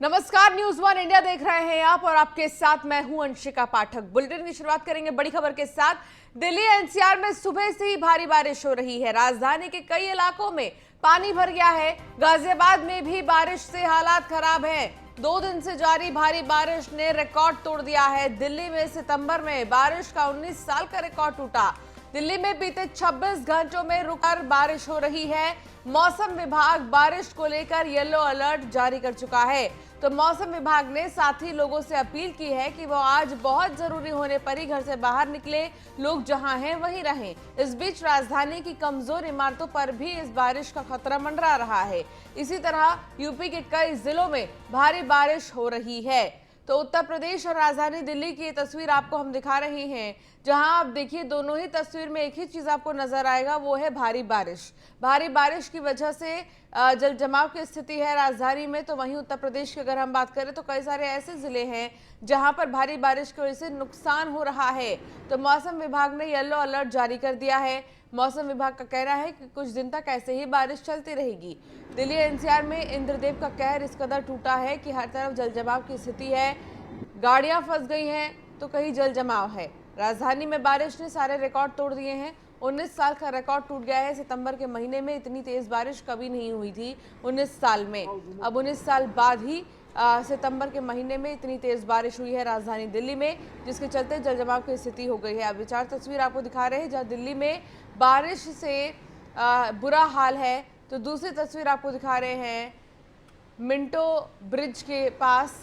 नमस्कार, news one India देख रहे हैं आप और आपके साथ मैं हूं अंशिका पाठक। बुलेटिन की शुरुआत करेंगे बड़ी खबर के साथ। दिल्ली एनसीआर में सुबह से ही भारी बारिश हो रही है। राजधानी के कई इलाकों में पानी भर गया है। गाजियाबाद में भी बारिश से हालात खराब हैं। 2 दिन से जारी भारी बारिश ने रिकॉर्ड तोड़ दिया है। दिल्ली में सितंबर में बारिश का 19 साल का रिकॉर्ड टूटा। दिल्ली में बीते 26 घंटों में रुककर बारिश हो रही है। मौसम विभाग बारिश को लेकर येलो अलर्ट जारी कर चुका है। तो मौसम विभाग ने साथ ही लोगों से अपील की है कि वो आज बहुत जरूरी होने पर ही घर से बाहर निकले, लोग जहां हैं वहीं रहें। इस बीच राजधानी की कमजोर इमारतों पर भी इस बारिश का खतरा मंडरा रहा है। इसी तरह यूपी के कई जिलों में भारी बारिश हो रही है। तो उत्तर प्रदेश और राजधानी दिल्ली की तस्वीर आपको हम दिखा रहे हैं, जहां आप देखिए दोनों ही तस्वीर में एक ही चीज आपको नजर आएगा, वो है भारी बारिश। भारी बारिश की वजह से जल जमाव की स्थिति है राजधानी में। तो वहीं उत्तर प्रदेश की अगर हम बात करें तो कई सारे ऐसे जिले हैं जहां पर भारी बारिश की वजह से नुकसान हो रहा है। तो मौसम विभाग ने येलो अलर्ट जारी कर दिया है। मौसम विभाग का कहना है कि कुछ दिन तक ऐसे ही बारिश चलती रहेगी। दिल्ली एनसीआर में इंद्रदेव का कहर इस कदर टूटा है कि हर तरफ जल जमाव की स्थिति है। गाड़ियां फंस गई हैं तो कहीं जल जमाव है। राजधानी में बारिश ने सारे रिकॉर्ड तोड़ दिए हैं। 19 साल का रिकॉर्ड टूट गया है। सितंबर के महीने में इतनी तेज बारिश कभी नहीं हुई थी 19 साल में। अब 19 साल बाद ही सितंबर के महीने में इतनी तेज बारिश हुई है राजधानी दिल्ली में, जिसके चलते जल जमाव की स्थिति हो गई है। अब विचार तस्वीर आपको दिखा रहे हैं जहां दिल्ली में बारिश से बुरा हाल है। तो दूसरी तस्वीर आपको दिखा रहे हैं मिंटो ब्रिज के पास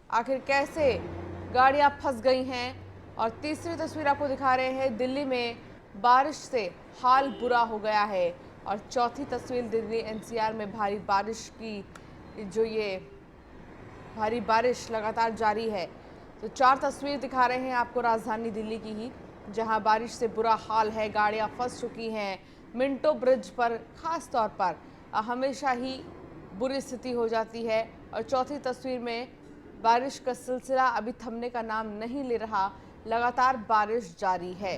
आखिर कैसे गाड़ियां फंस गई हैं। और तीसरी तस्वीर आपको दिखा रहे हैं दिल्ली में बारिश से हाल बुरा हो गया है। और चौथी तस्वीर दिल्ली एनसीआर में भारी बारिश की, जो ये भारी बारिश लगातार जारी है। तो 4 तस्वीर दिखा रहे हैं आपको राजधानी दिल्ली की ही, जहां बारिश से बुरा हाल है, गाड़ियां फंस चुकी हैं। मिंटो ब्रिज पर खास तौर पर हमेशा ही बुरी स्थिति हो जाती है। और चौथी तस्वीर में बारिश का सिलसिला अभी थमने का नाम नहीं ले रहा, लगातार बारिश जारी है।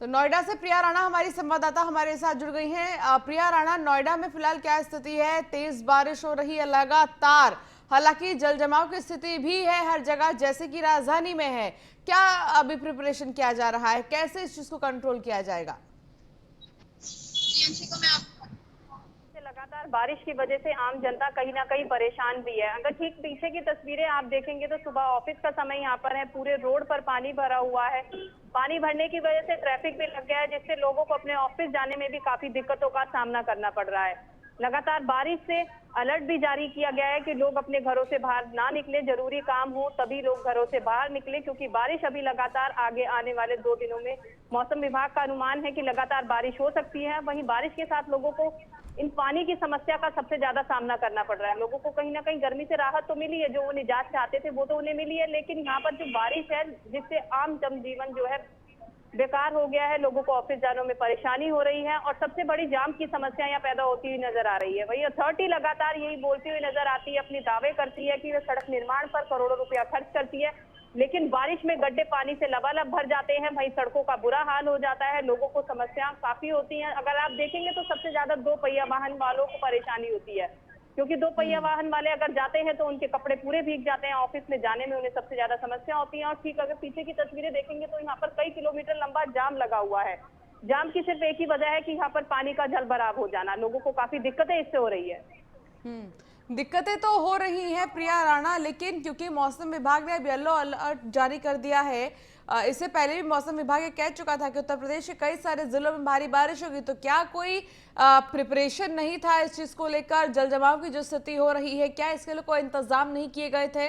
तो नोएडा से प्रिया राणा हमारी संवाददाता हमारे साथ जुड़ गई हैं। प्रिया राणा, नोएडा में फिलहाल क्या स्थिति है? तेज बारिश हो रही है लगातार, हालांकि जल जमाव की स्थिति भी है हर जगह जैसे कि राजधानी में है। क्या अभी प्रिपरेशन किया जा रहा है, कैसे इस चीज को कंट्रोल किया जाएगा? लगातार बारिश की वजह से आम जनता कहीं ना कहीं परेशान भी है। अगर ठीक पीछे की तस्वीरें आप देखेंगे तो सुबह ऑफिस का समय यहाँ पर है, पूरे रोड पर पानी भरा हुआ है। पानी भरने की वजह से ट्रैफिक भी लग गया है, जिससे लोगों को अपने ऑफिस जाने में भी काफी दिक्कतों का सामना करना पड़ रहा है। लगातार बारिश से अलर्ट भी जारी किया गया है कि लोग अपने घरों से बाहर ना निकले, जरूरी काम हो तभी लोग घरों से बाहर निकले, क्योंकि बारिश अभी लगातार आगे आने वाले 2 दिनों में मौसम विभाग का अनुमान है कि लगातार बारिश हो सकती है। वहीं बारिश के साथ लोगों को इन पानी की समस्या का सबसे ज्यादा सामना करना पड़ रहा है। लोगों को कहीं ना कहीं गर्मी से राहत तो मिली है, जो वो निजात चाहते थे वो तो उन्हें मिली है, लेकिन यहाँ पर जो बारिश है जिससे आम जनजीवन जो है बेकार हो गया है, लोगों को ऑफिस जाने में परेशानी हो रही है और सबसे बड़ी जाम की समस्या यहाँ पैदा होती हुई नजर आ रही है। वही अथॉरिटी लगातार यही बोलती हुई नजर आती है, अपनी दावे करती है कि वह सड़क निर्माण पर करोड़ों रुपया खर्च करती है, लेकिन बारिश में गड्ढे पानी से लबालब भर जाते हैं। वहीं सड़कों का बुरा हाल हो जाता है, लोगों को समस्या काफी होती है। अगर आप देखेंगे तो सबसे ज्यादा 2 पहिया वाहन वालों को परेशानी होती है, क्योंकि 2 पहिया वाहन वाले अगर जाते हैं तो उनके कपड़े पूरे भीग जाते हैं, ऑफिस में जाने में उन्हें सबसे ज्यादा समस्या होती है। और ठीक अगर पीछे की तस्वीरें देखेंगे तो यहाँ पर कई किलोमीटर लंबा जाम लगा हुआ है। जाम की सिर्फ एक ही वजह है कि यहाँ पर पानी का जलभराव हो जाना, लोगों को काफी दिक्कतें इससे हो रही है। दिक्कतें तो हो रही हैं प्रिया राणा, लेकिन क्योंकि मौसम विभाग ने अब येलो अलर्ट जारी कर दिया है, इससे पहले भी मौसम विभाग ये कह चुका था कि उत्तर प्रदेश के कई सारे जिलों में भारी बारिश होगी। तो क्या कोई प्रिपरेशन नहीं था इस चीज को लेकर? जल जमाव की जो स्थिति हो रही है, क्या इसके लिए कोई इंतजाम नहीं किए गए थे?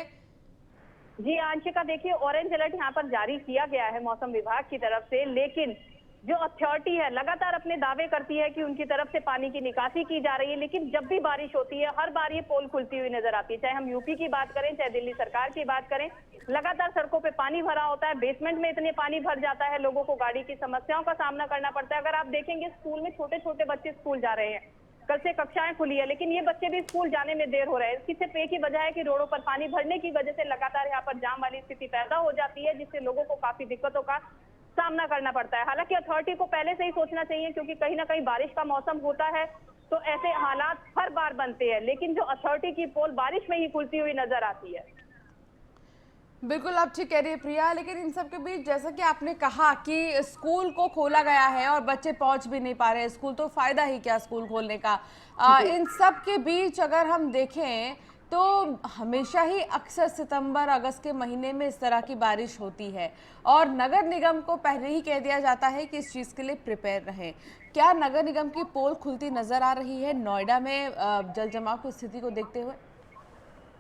जी आंशिका, देखिए ऑरेंज अलर्ट यहाँ पर जारी किया गया है मौसम विभाग की तरफ से, लेकिन जो अथॉरिटी है लगातार अपने दावे करती है कि उनकी तरफ से पानी की निकासी की जा रही है, लेकिन जब भी बारिश होती है हर बार ये पोल खुलती हुई नजर आती है। चाहे हम यूपी की बात करें, चाहे दिल्ली सरकार की बात करें, लगातार सड़कों पे पानी भरा होता है, बेसमेंट में इतने पानी भर जाता है, लोगों को गाड़ी की समस्याओं का सामना करना पड़ता है। अगर आप देखेंगे स्कूल में छोटे छोटे बच्चे स्कूल जा रहे हैं, कल से कक्षाएं खुली है, लेकिन ये बच्चे भी स्कूल जाने में देर हो रहा है। इसकी सिर्फ एक ही वजह है कि रोडों पर पानी भरने की वजह से लगातार यहाँ पर जाम वाली स्थिति पैदा हो जाती है, जिससे लोगों को काफी दिक्कतों का सामना करना पड़ता है। हालांकि अथॉरिटी को पहले से ही सोचना चाहिए, क्योंकि कहीं ना कहीं बारिश का मौसम होता है तो ऐसे हालात हर बार बनते हैं, लेकिन जो अथॉरिटी की पोल बारिश में ही खुलती हुई नजर आती है। बिल्कुल आप ठीक कह रही है प्रिया, लेकिन इन सब के बीच जैसा कि आपने कहा कि स्कूल को खोला गया है और बच्चे पहुंच भी नहीं पा रहे हैं स्कूल, तो फायदा ही क्या स्कूल खोलने का। इन सब के बीच अगर हम देखें तो हमेशा ही अक्सर सितंबर अगस्त के महीने में इस तरह की बारिश होती है और नगर निगम को पहले ही कह दिया जाता है कि इस चीज़ के लिए प्रिपेयर रहें। क्या नगर निगम की पोल खुलती नजर आ रही है नोएडा में जल जमाव की स्थिति को देखते हुए?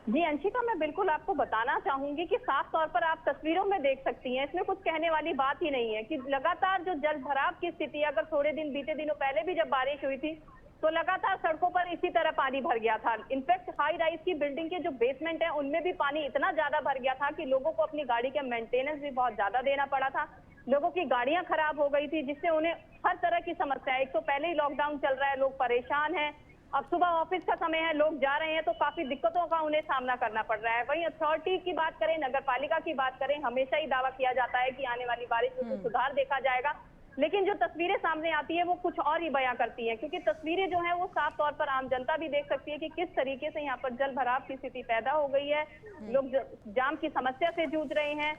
जी अंशिका, मैं बिल्कुल आपको बताना चाहूंगी कि साफ तौर पर आप तस्वीरों में देख सकती हैं, इसमें कुछ कहने वाली बात ही नहीं है कि लगातार जो जल भराव की स्थिति, अगर थोड़े दिन बीते दिनों पहले भी जब बारिश हुई थी तो लगातार सड़कों पर इसी तरह पानी भर गया था। इनफैक्ट हाई राइज की बिल्डिंग के जो बेसमेंट है उनमें भी पानी इतना ज्यादा भर गया था कि लोगों को अपनी गाड़ी का मेंटेनेंस भी बहुत ज्यादा देना पड़ा था। लोगों की गाड़ियां खराब हो गई थी, जिससे उन्हें हर तरह की समस्या है। एक तो पहले ही लॉकडाउन चल रहा है, लोग परेशान हैं, अब सुबह ऑफिस का समय है, लोग जा रहे हैं, तो काफी दिक्कतों का उन्हें सामना करना पड़ रहा है। वहीं अथॉरिटी की बात करें, नगर पालिका की बात करें, हमेशा ही दावा किया जाता है कि आने वाली बारिश में कुछ सुधार देखा जाएगा, लेकिन जो तस्वीरें सामने आती है वो कुछ और ही बयां करती हैं, क्योंकि तस्वीरें जो है वो साफ तौर पर आम जनता भी देख सकती है कि किस तरीके से यहाँ पर जल भराव की स्थिति पैदा हो गई है। लोग जाम की समस्या से जूझ रहे हैं।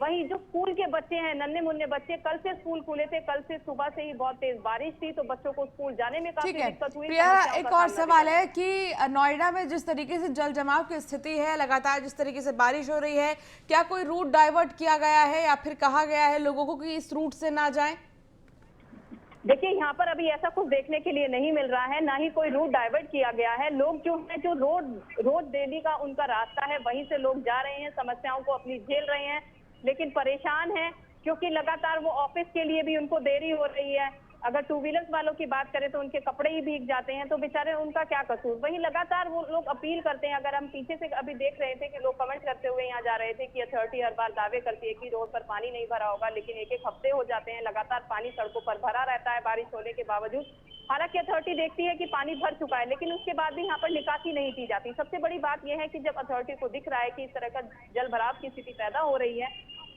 वहीं जो स्कूल के बच्चे हैं, नन्हे मुन्ने बच्चे, कल से स्कूल खुले थे, कल से सुबह से ही बहुत तेज बारिश थी, तो बच्चों को स्कूल जाने में काफी ठीक है दिक्कत हुई। प्रिया, समस्याओं एक का और सामना भी सवाल करना है कि नोएडा में जिस तरीके से जल जमाव की स्थिति है, लगातार जिस तरीके से बारिश हो रही है, क्या कोई रूट डाइवर्ट किया गया है या फिर कहा गया है लोगों को कि इस रूट से ना जाएं? देखिए, यहाँ पर अभी ऐसा कुछ देखने के लिए नहीं मिल रहा है, ना ही कोई रूट डाइवर्ट किया गया है। लोग जो है, जो रोज डेली का उनका रास्ता है, वहीं से लोग जा रहे हैं, समस्याओं को अपनी झेल रहे हैं, लेकिन परेशान हैं क्योंकि लगातार वो ऑफिस के लिए भी उनको देरी हो रही है। अगर टू व्हीलर्स वालों की बात करें तो उनके कपड़े ही भीग जाते हैं, तो बेचारे उनका क्या कसूर। वहीं लगातार वो लोग अपील करते हैं। अगर हम पीछे से अभी देख रहे थे कि लोग कमेंट करते हुए यहाँ जा रहे थे कि अथॉरिटी हर बार दावे करती है कि रोड पर पानी नहीं भरा होगा, लेकिन एक एक हफ्ते हो जाते हैं लगातार पानी सड़कों पर भरा रहता है बारिश होने के बावजूद। हालांकि अथॉरिटी देखती है कि पानी भर चुका है, लेकिन उसके बाद भी यहाँ पर निकासी नहीं की जाती। सबसे बड़ी बात यह है कि जब अथॉरिटी को दिख रहा है कि इस तरह का जल भराव की स्थिति पैदा हो रही है,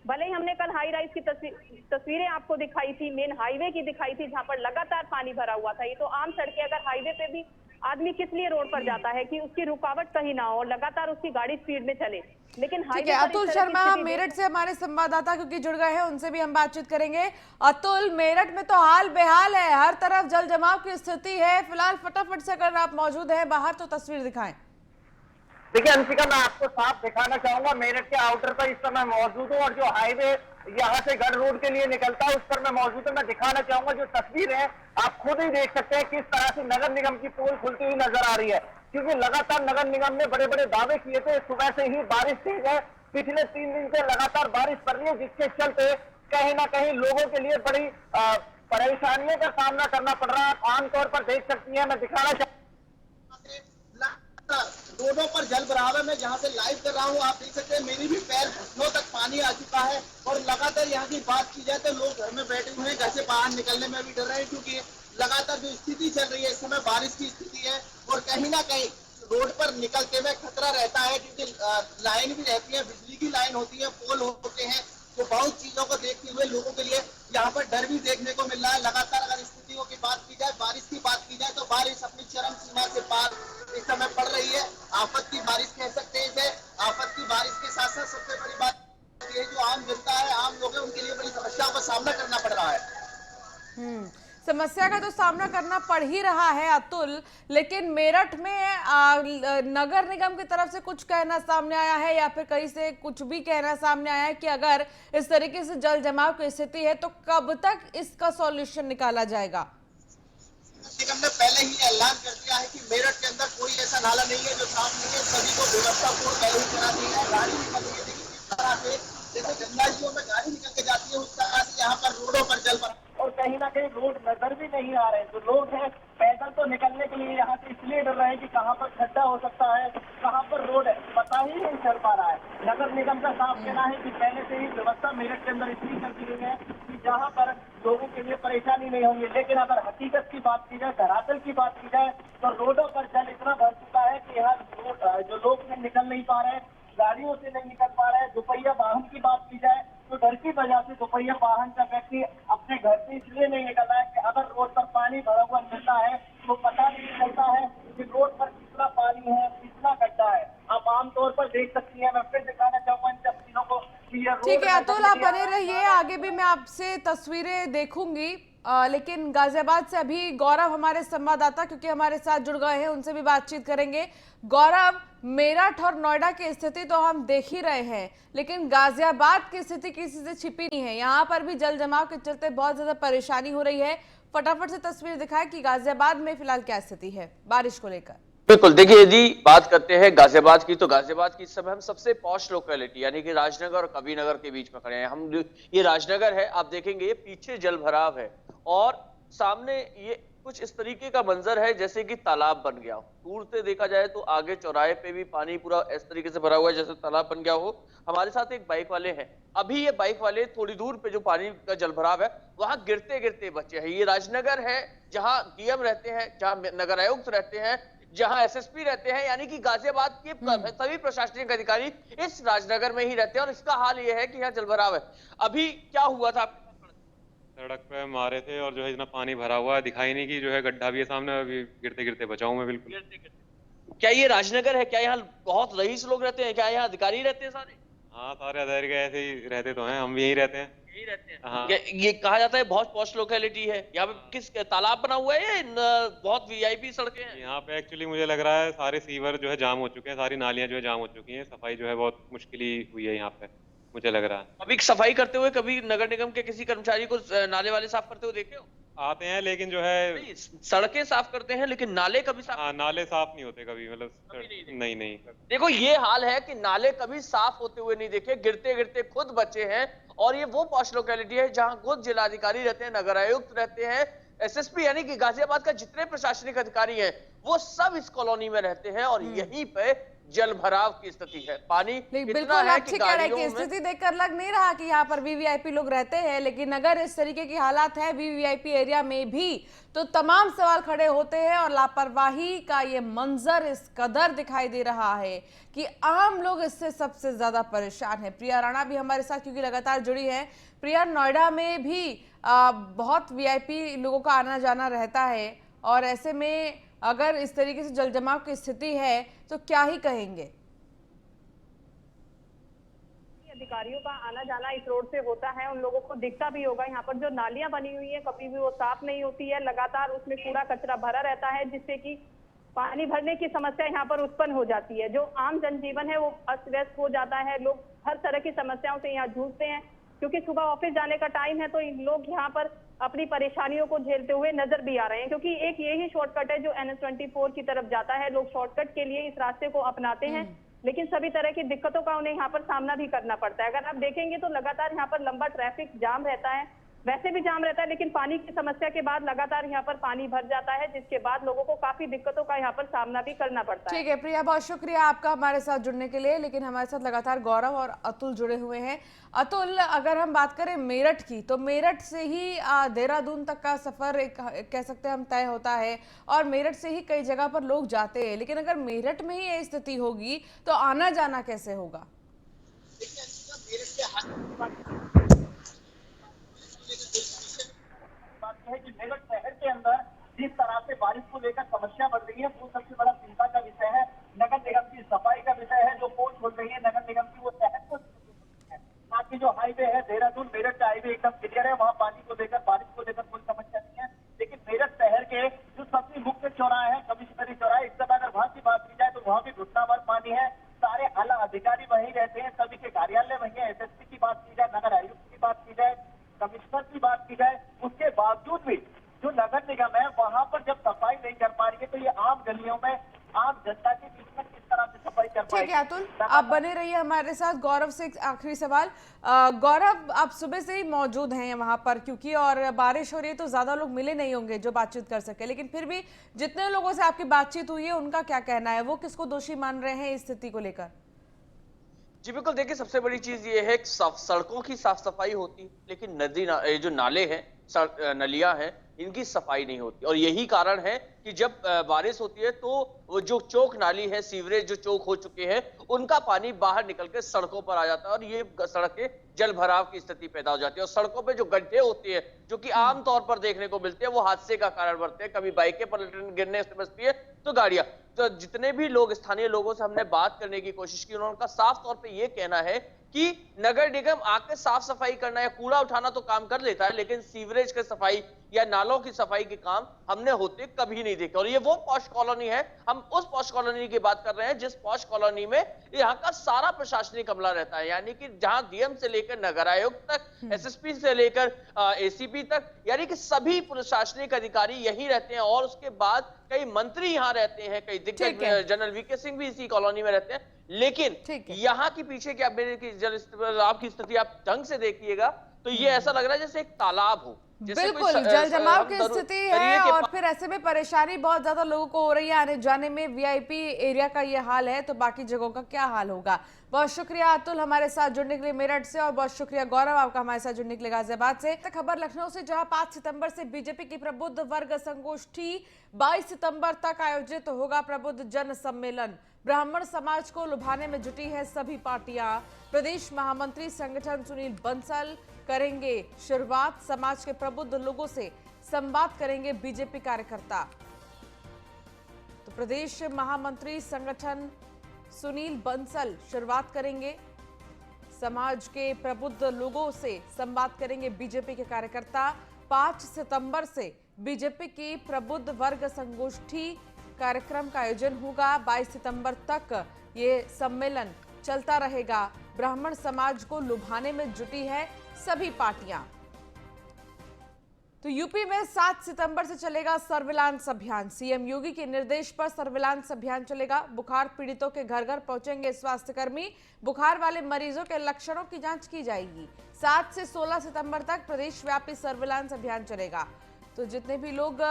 भले ही हमने कल हाई राइज की तस्वीरें आपको दिखाई थी, मेन हाईवे की दिखाई थी जहां पर लगातार पानी भरा हुआ था। ये तो आम सड़कें, अगर हाईवे पे भी आदमी किस लिए रोड पर जाता है कि उसकी रुकावट कहीं ना हो, लगातार उसकी गाड़ी स्पीड में चले, लेकिन ठीक है, अतुल शर्मा मेरठ से हमारे संवाददाता क्योंकि जुड़ गए हैं, उनसे भी हम बातचीत करेंगे। अतुल, मेरठ में तो हाल बेहाल है, हर तरफ जल जमाव की स्थिति है। फिलहाल फटाफट से अगर आप मौजूद हैं बाहर तो तस्वीर दिखाएं। देखिए अंशिका, मैं आपको साफ दिखाना चाहूंगा, मेरठ के आउटर पर इस समय मौजूद हूँ और जो हाईवे यहाँ से गढ़ रोड के लिए निकलता है उस पर मैं मौजूद हूँ। मैं दिखाना चाहूंगा, जो तस्वीर है आप खुद ही देख सकते हैं किस तरह से नगर निगम की पोल खुलती हुई नजर आ रही है, क्योंकि लगातार नगर निगम ने बड़े बड़े दावे किए थे। सुबह से ही बारिश तेज है, पिछले 3 दिन से लगातार बारिश पड़ रही है, जिसके चलते कहीं ना कहीं लोगों के लिए बड़ी परेशानियों का सामना करना पड़ रहा है। आमतौर पर देख सकती है, मैं दिखाना चाहूँ रोडों पर जल भराव है। मैं जहाँ से लाइव कर रहा हूँ, आप देख सकते हैं मेरी भी पैर घुटनों तक पानी आ चुका है। और लगातार यहाँ की बात की जाए तो लोग घर में बैठे हुए हैं, घर से बाहर निकलने में भी डर रहे हैं, क्योंकि लगातार जो स्थिति चल रही है इस समय बारिश की स्थिति है और कहीं ना कहीं रोड पर निकलते हुए खतरा रहता है, क्योंकि लाइन भी रहती है, बिजली की लाइन होती है, पोल होते हैं, तो बहुत चीजों को देखते हुए लोगों के लिए यहाँ पर डर भी देखने को मिल रहा है। लगातार अगर स्थितियों की बात की जाए, बारिश की बात की जाए, तो बारिश अपनी चरम सीमा से पार इस समय पड़ रही है। आफत की बारिश कह सकते हैं इसे। आफत की बारिश के साथ साथ सबसे बड़ी बात ये, जो आम जनता है, आम लोग हैं, उनके लिए बड़ी समस्याओं का सामना करना पड़ रहा है। समस्या का तो सामना करना पड़ ही रहा है अतुल, लेकिन मेरठ में नगर निगम की तरफ से कुछ कहना सामने आया है या फिर कहीं से कुछ भी कहना सामने आया है कि अगर इस तरीके से जल जमाव की स्थिति है तो कब तक इसका सॉल्यूशन निकाला जाएगा? निगम ने पहले ही ऐलान कर दिया है कि मेरठ के अंदर कोई ऐसा नाला नहीं है जो साफ नहीं है, सभी को व्यवस्थापूर्ण पहले ही करा दी है। गाड़ी निकल रही है, लेकिन किस तरह से जैसे गंगा जियों में गाड़ी निकल के जाती है उस तरह से यहाँ पर रोडों पर जल भरा और कहीं ना कहीं रोड नजर भी नहीं आ रहे। जो लोग हैं पैदल तो निकलने के लिए यहाँ से इसलिए डर रहे हैं कि कहाँ पर खड्डा हो सकता है, कहाँ पर रोड है, पता ही नहीं चल पा रहा है। नगर निगम का साफ कहना है कि पहले से ही व्यवस्था मेरठ के अंदर इसलिए कर दी गई है कि जहाँ पर लोगों के लिए परेशानी नहीं होगी। लेकिन अगर हकीकत की बात की जाए, धरातल की बात की जाए, तो रोडों पर जल इतना भर चुका है कि यहाँ जो लोग निकल नहीं पा रहे हैं। गाड़ियों से नहीं निकल पा रहे हैं। दोपहिया वाहन की बात की जाए तो डर की वजह से दोपहिया वाहन का व्यक्ति अपने घर से इसलिए नहीं निकल रहा है कि अगर रोड पर पानी भरा हुआ मिलता है तो पता नहीं चलता है कि रोड पर कितना पानी है, कितना गड्ढा है। आप आमतौर पर देख सकती हैं, मैं फिर दिखाना चाहूंगा इन तस्वीरों को कि ये रोड ठीक है अतुल, आप नजर बने नहीं आ रहिए, रहा है। आगे भी मैं आपसे तस्वीरें देखूंगी। लेकिन गाजियाबाद से अभी गौरव हमारे संवाददाता क्योंकि हमारे साथ जुड़ गए हैं, उनसे भी बातचीत करेंगे। गौरव, मेरठ और नोएडा की स्थिति तो हम देख ही रहे हैं, लेकिन गाजियाबाद की स्थिति किसी से छिपी नहीं है। यहाँ पर भी जल जमाव के चलते बहुत ज्यादा परेशानी हो रही है। फटाफट से तस्वीर दिखाएं कि गाजियाबाद में फिलहाल क्या स्थिति है बारिश को लेकर। बिल्कुल, देखिए यदि बात करते हैं गाजियाबाद की, तो गाजियाबाद की इस समय हम सबसे पॉश लोकेलिटी यानी कि राजनगर और कबीरनगर के बीच में खड़े हैं। हम ये राजनगर है, आप देखेंगे ये पीछे जल भराव है और सामने ये कुछ इस तरीके का मंजर है जैसे कि तालाब बन गया हो। दूर से देखा जाए तो आगे चौराहे पे भी पानी पूरा इस तरीके से भरा हुआ है जैसे तालाब बन गया हो। हमारे साथ एक बाइक वाले हैं, अभी ये बाइक वाले थोड़ी दूर पे जो पानी का जल भराव है वहां गिरते गिरते बचे हैं। ये राजनगर है जहां डीएम रहते हैं, जहां नगर आयुक्त रहते हैं, जहां एसएसपी रहते हैं, यानी कि गाजियाबाद के सभी प्रशासनिक अधिकारी इस राजनगर में ही रहते हैं। और इसका हाल यह है कि यहाँ जलभराव है। अभी क्या हुआ था? सड़क पे मारे थे और जो है इतना पानी भरा हुआ है, दिखाई नहीं कि जो है गड्ढा भी है सामने। अभी गिरते गिरते बचाऊं मैं बिल्कुल। क्या ये राजनगर है? क्या यहाँ बहुत रईस लोग रहते हैं? क्या यहाँ अधिकारी रहते हैं सारे? हाँ, सारे अधिकारी के ऐसे ही रहते तो हैं, हम भी यहीं रहते हैं। यही रहते हैं। हाँ। ये कहा जाता है बहुत पॉश लोकेलिटी है। यहाँ पे किस तालाब बना हुआ है या बहुत वीआईपी सड़कें हैं? यहाँ पे एक्चुअली मुझे लग रहा है सारे सीवर जो है जाम हो चुके हैं, सारी नालियां जो है जाम हो चुकी हैं। सफाई जो है बहुत मुश्किल ही हुई है यहाँ पे, मुझे लग रहा है। अभी सफाई करते हुए कभी नगर निगम के किसी कर्मचारी को नाले वाले साफ करते हुए देखे हो? आते हैं लेकिन जो है नहीं, सड़कें साफ करते हैं लेकिन नाले कभी साफ हाँ, नाले साफ नहीं होते कभी, मतलब कभी नहीं देखे। नहीं नहीं। देखो ये हाल है कि नाले कभी साफ होते हुए नहीं देखे, गिरते गिरते खुद बचे हैं। और ये वो पॉश लोकेलिटी है जहां खुद जिलाधिकारी रहते हैं, नगर आयुक्त रहते हैं, एसएसपी यानी कि गाजियाबाद का जितने प्रशासनिक अधिकारी हैं वो सब इस कॉलोनी में रहते हैं। और यहीं पे जल भराव की स्थिति है। पानी बिल्कुल आप ठीक कह रहे हैं कि स्थिति देखकर लग नहीं रहा कि यहाँ पर वीवीआईपी लोग रहते हैं, लेकिन अगर इस तरीके की हालात है वीवीआईपी एरिया में भी तो तमाम सवाल खड़े होते हैं। और लापरवाही का ये मंजर इस कदर दिखाई दे रहा है कि आम लोग इससे सबसे ज्यादा परेशान है। प्रिया राणा भी हमारे साथ क्योंकि लगातार जुड़ी है। प्रिया, नोएडा में भी बहुत वीआईपी लोगों का आना जाना रहता है और ऐसे में अगर इस तरीके से जल जमाव की स्थिति है तो क्या ही कहेंगे? अधिकारियों का आना जाना इस रोड से होता है, उन लोगों को दिखता भी होगा। यहाँ पर जो नालियां बनी हुई है कभी भी वो साफ नहीं होती है, लगातार उसमें कूड़ा कचरा भरा रहता है जिससे कि पानी भरने की समस्या यहाँ पर उत्पन्न हो जाती है। जो आम जनजीवन है वो अस्त व्यस्त हो जाता है। लोग हर तरह की समस्याओं से यहाँ जूझते हैं क्योंकि सुबह ऑफिस जाने का टाइम है तो लोग यहाँ पर अपनी परेशानियों को झेलते हुए नजर भी आ रहे हैं। क्योंकि एक यही शॉर्टकट है जो NH24 की तरफ जाता है। लोग शॉर्टकट के लिए इस रास्ते को अपनाते हैं, लेकिन सभी तरह की दिक्कतों का उन्हें यहाँ पर सामना भी करना पड़ता है। अगर आप देखेंगे तो लगातार यहाँ पर लंबा ट्रैफिक जाम रहता है, वैसे भी जाम रहता है, लेकिन पानी की समस्या के बाद लगातार यहाँ पर पानी भर जाता है जिसके बाद लोगों को काफी दिक्कतों का यहाँ पर सामना भी करना पड़ता है। ठीक है प्रिया, बहुत शुक्रिया आपका हमारे साथ जुड़ने के लिए। लेकिन हमारे साथ लगातार गौरव और अतुल जुड़े हुए हैं। अतुल, अगर हम बात करें मेरठ की तो मेरठ से ही देहरादून तक का सफर एक कह सकते हैं हम तय होता है और मेरठ से ही कई जगह पर लोग जाते हैं। लेकिन अगर मेरठ में ही ये स्थिति होगी तो आना जाना कैसे होगा? है कि मेरठ शहर के अंदर जिस तरह से बारिश को लेकर समस्या बढ़ रही है वो सबसे बड़ा चिंता का विषय है। नगर निगम की सफाई का विषय है। जो पोल खोल रही है नगर निगम की वो शहर को बाकी जो हाईवे है देहरादून मेरठ का हाईवे एकदम क्लियर है, वहाँ पानी को लेकर बारिश को लेकर कोई समस्या नहीं है। लेकिन मेरठ शहर के जो सबसे मुख्य चौराहे है कमिश्नरी चौराहे, इस समय अगर वहाँ की बात की जाए तो वहाँ भी घुटनाभर पानी है। सारे आला अधिकारी वहीं रहते हैं, सभी के कार्यालय वहीं है। एसएसपी की बात की जाए, नगर आयुक्त की बात की जाए, कमिश्नर की बात की जाए, उसके बावजूद भी जो नगर निगम है वहां पर जब सफाई नहीं कर पा रही है तो ये आम गलियों में आम जनता के बीच में किस तरह से सफाई कर पाएगी? ठीक है अतुल, आप बने रहिए हमारे साथ। गौरव से एक आखिरी सवाल। गौरव, आप सुबह से ही मौजूद हैं वहां पर क्योंकि और बारिश हो रही है तो ज्यादा लोग मिले नहीं होंगे जो बातचीत कर सके, लेकिन फिर भी जितने लोगों से आपकी बातचीत हुई है उनका क्या कहना है? वो किसको दोषी मान रहे हैं इस स्थिति को लेकर? जी बिल्कुल, देखिए सबसे बड़ी चीज ये है कि सड़कों की साफ सफाई होती लेकिन जो नाले हैं, नलियां हैं, इनकी सफाई नहीं होती। और यही कारण है कि जब बारिश होती है तो वो जो चौक नाली है, सीवरेज जो चौक हो चुके हैं, उनका पानी बाहर निकल के सड़कों पर आ जाता है और ये सड़कें जल भराव की स्थिति पैदा हो जाती है। और सड़कों पे जो गड्ढे होते हैं, जो कि आमतौर पर देखने को मिलते हैं, वो हादसे का कारण बनते हैं। कभी बाइकें पलटने गिरने से बचती है तो गाड़ियां। तो जितने भी लोग, स्थानीय लोगों से हमने बात करने की कोशिश की, उनका साफ तौर पे ये कहना है कि नगर निगम आके साफ सफाई करना या कूड़ा उठाना तो काम कर लेता है, लेकिन सीवरेज की सफाई या नालों की सफाई के काम हमने होते कभी नहीं देखे। और ये वो पॉश कॉलोनी है, हम उस पॉश कॉलोनी की बात कर रहे हैं जिस पॉश कॉलोनी में यहाँ का सारा प्रशासनिक अमला रहता है, यानी कि जहां डीएम से लेकर नगर आयुक्त तक, एसएसपी से लेकर एसीपी तक, यानी कि सभी प्रशासनिक अधिकारी यही रहते हैं। और उसके बाद कई मंत्री यहाँ रहते हैं, कई दिग्गज, जनरल वीके सिंह भी इसी कॉलोनी में रहते हैं। लेकिन यहाँ की पीछे की आपकी स्थिति आप ढंग से देखिएगा तो ये ऐसा लग रहा है जैसे एक तालाब हो। बिल्कुल जल जमाव की स्थिति है और फिर ऐसे में परेशानी बहुत ज्यादा लोगों को हो रही है आने जाने में। वीआईपी एरिया का ये हाल है तो बाकी जगहों का क्या हाल होगा। बहुत शुक्रिया अतुल हमारे साथ जुड़ने के लिए मेरठ से, और बहुत शुक्रिया गौरव आपका हमारे साथ जुड़ने के लिए गाजियाबाद से। खबर लखनऊ से, जहां 5 सितंबर से बीजेपी की प्रबुद्ध वर्ग संगोष्ठी, 22 सितंबर तक आयोजित होगा प्रबुद्ध जन सम्मेलन। ब्राह्मण समाज को लुभाने में जुटी है सभी पार्टियां। प्रदेश महामंत्री संगठन सुनील बंसल करेंगे शुरुआत। समाज के प्रबुद्ध लोगों से संवाद करेंगे बीजेपी कार्यकर्ता। तो प्रदेश महामंत्री संगठन सुनील बंसल शुरुआत करेंगे, समाज के प्रबुद्ध लोगों से संवाद करेंगे बीजेपी के कार्यकर्ता। 5 सितंबर से बीजेपी की प्रबुद्ध वर्ग संगोष्ठी कार्यक्रम का आयोजन होगा। 22 सितंबर तक ये सम्मेलन चलता रहेगा। ब्राह्मण समाज को लुभाने में जुटी है सभी पार्टियां। तो यूपी में 7 सितंबर से चलेगा सर्विलांस अभियान। सीएम योगी के निर्देश पर सर्विलांस अभियान चलेगा। बुखार पीड़ितों के घर घर पहुंचेंगे स्वास्थ्यकर्मी। बुखार वाले मरीजों के लक्षणों की जांच की जाएगी। 7 से 16 सितंबर तक प्रदेश व्यापी सर्विलांस अभियान चलेगा। तो जितने भी लोग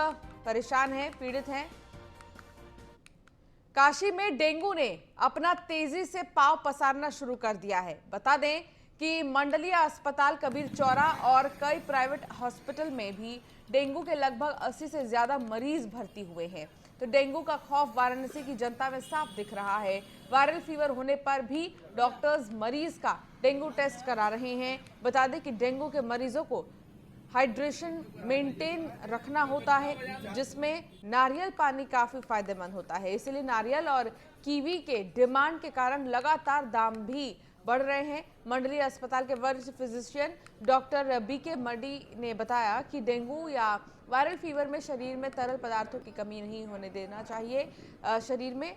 परेशान हैं, पीड़ित हैं। काशी में डेंगू ने अपना तेजी से पांव पसारना शुरू कर दिया है। बता दें कि मंडलीय अस्पताल कबीर चौरा और कई प्राइवेट हॉस्पिटल में भी डेंगू के लगभग 80 से ज्यादा मरीज भर्ती हुए हैं। तो डेंगू का खौफ वाराणसी की जनता में साफ दिख रहा है। वायरल फीवर होने पर भी डॉक्टर्स मरीज का डेंगू टेस्ट करा रहे हैं। बता दें कि डेंगू के मरीजों को हाइड्रेशन मेंटेन रखना होता है, जिसमें नारियल पानी काफी फायदेमंद होता है। इसलिए नारियल और कीवी के डिमांड के कारण लगातार दाम भी बढ़ रहे हैं। मंडलीय अस्पताल के वरिष्ठ फिजिशियन डॉक्टर बीके मडी ने बताया कि डेंगू या वायरल फीवर में शरीर में तरल पदार्थों की कमी नहीं होने देना चाहिए। शरीर में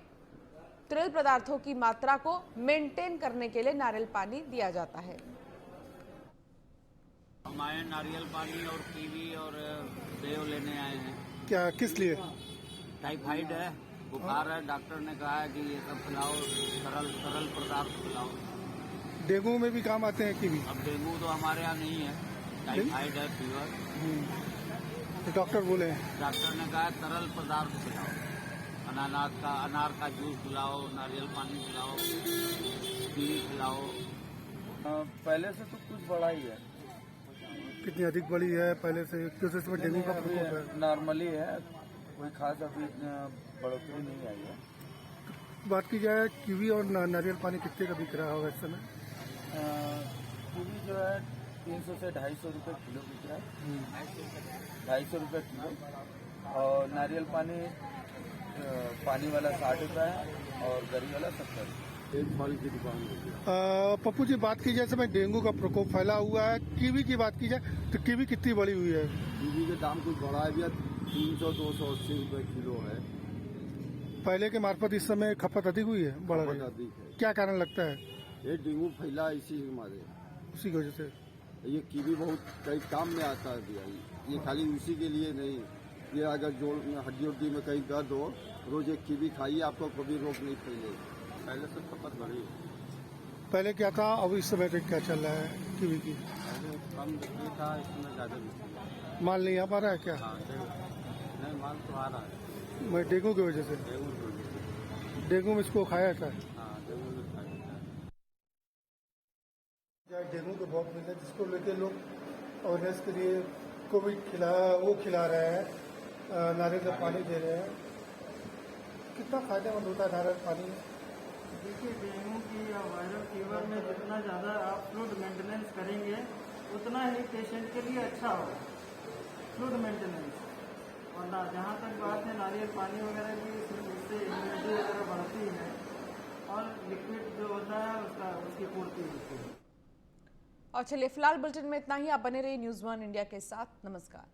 तरल पदार्थों की मात्रा को मेंटेन करने के लिए नारियल पानी दिया जाता है। हमारे नारियल पानी और कीवी और सेव लेने आए हैं। क्या, किस लिए? टाइफाइड है, बुखार है, डॉक्टर ने कहा है कि ये सब खिलाओ, तरल पदार्थ खिलाओ। डेंगू में भी काम आते हैं कीवी? अब डेंगू तो हमारे यहाँ नहीं है, टाइफाइड है, फीवर। तो डॉक्टर बोले हैं? डॉक्टर ने कहा तरल पदार्थ खिलाओ, अनार का जूस पिलाओ, नारियल पानी पिलाओ, कीवी खिलाओ। पहले से तो कुछ बड़ा ही है। कितनी अधिक बड़ी है पहले से? क्योंकि इसमें डेंगू का प्रकोप है। नॉर्मली है, कोई खास अभी बढ़ोतरी नहीं आई है। बात की जाए कीवी और नारियल पानी कितने का बिक रहा होगा इस समय? कीवी जो है 300 से 250 रुपये किलो बिक रहा है, 250 रुपये किलो। और नारियल पानी वाला 60 रुपये है और गरी वाला 70 रुपये। एक फल की दुकान। पप्पू जी, बात की जाए समय डेंगू का प्रकोप फैला हुआ है, कीवी की बात की जाए तो कीवी कितनी बड़ी हुई है? कीवी के दाम कुछ बढ़ा है भैया, 300-280 रुपये किलो है। पहले के मार्फत इस समय खपत अधिक हुई है, बढ़ रही है। अधिक है। क्या कारण लगता है? ये डेंगू फैला इसी मारे, उसी की वजह से। ये कीवी बहुत कई काम में आता है भैया, ये खाली उसी के लिए नहीं। ये अगर जोड़ हड्डी में कहीं दर्द हो, रोज एक कीवी खाइए, आपको कभी रोग नहीं फैलेगा। पहले से खपत बढ़ी। पहले क्या था, अब इस समय क्या चल रहा है कीवी की? पहले कम बिक्री था, इसमें ज़्यादा बिक्री। माल नहीं आ पा रहा है क्या? हाँ, नहीं, माल तो आ रहा है। मैं डेंगू की वजह से? डेंगू में इसको खाया था? हाँ, डेंगू में खाया था। डेंगू के बहुत मिलते हैं, जिसको लेके लोग अवेयरनेस के लिए कोविड खिला रहे हैं। नारियल का पानी दे रहे हैं, कितना फायदेमंद होता है नारियल पानी? देखिए, डेंगू की या वायरल फीवर में जितना ज़्यादा आप फ्लूइड मेंटेनेंस करेंगे उतना ही पेशेंट के लिए अच्छा होगा, फ्लूइड मेंटेनेंस। और ना जहाँ तक बात है नारियल पानी वगैरह की, इससे इम्यूनिटी वगैरह बढ़ती है और लिक्विड जो होता है उसकी पूर्ति होती है। और चलिए फिलहाल बुलेटिन में इतना ही। आप बने रहिए न्यूज़ 1 इंडिया के साथ। नमस्कार।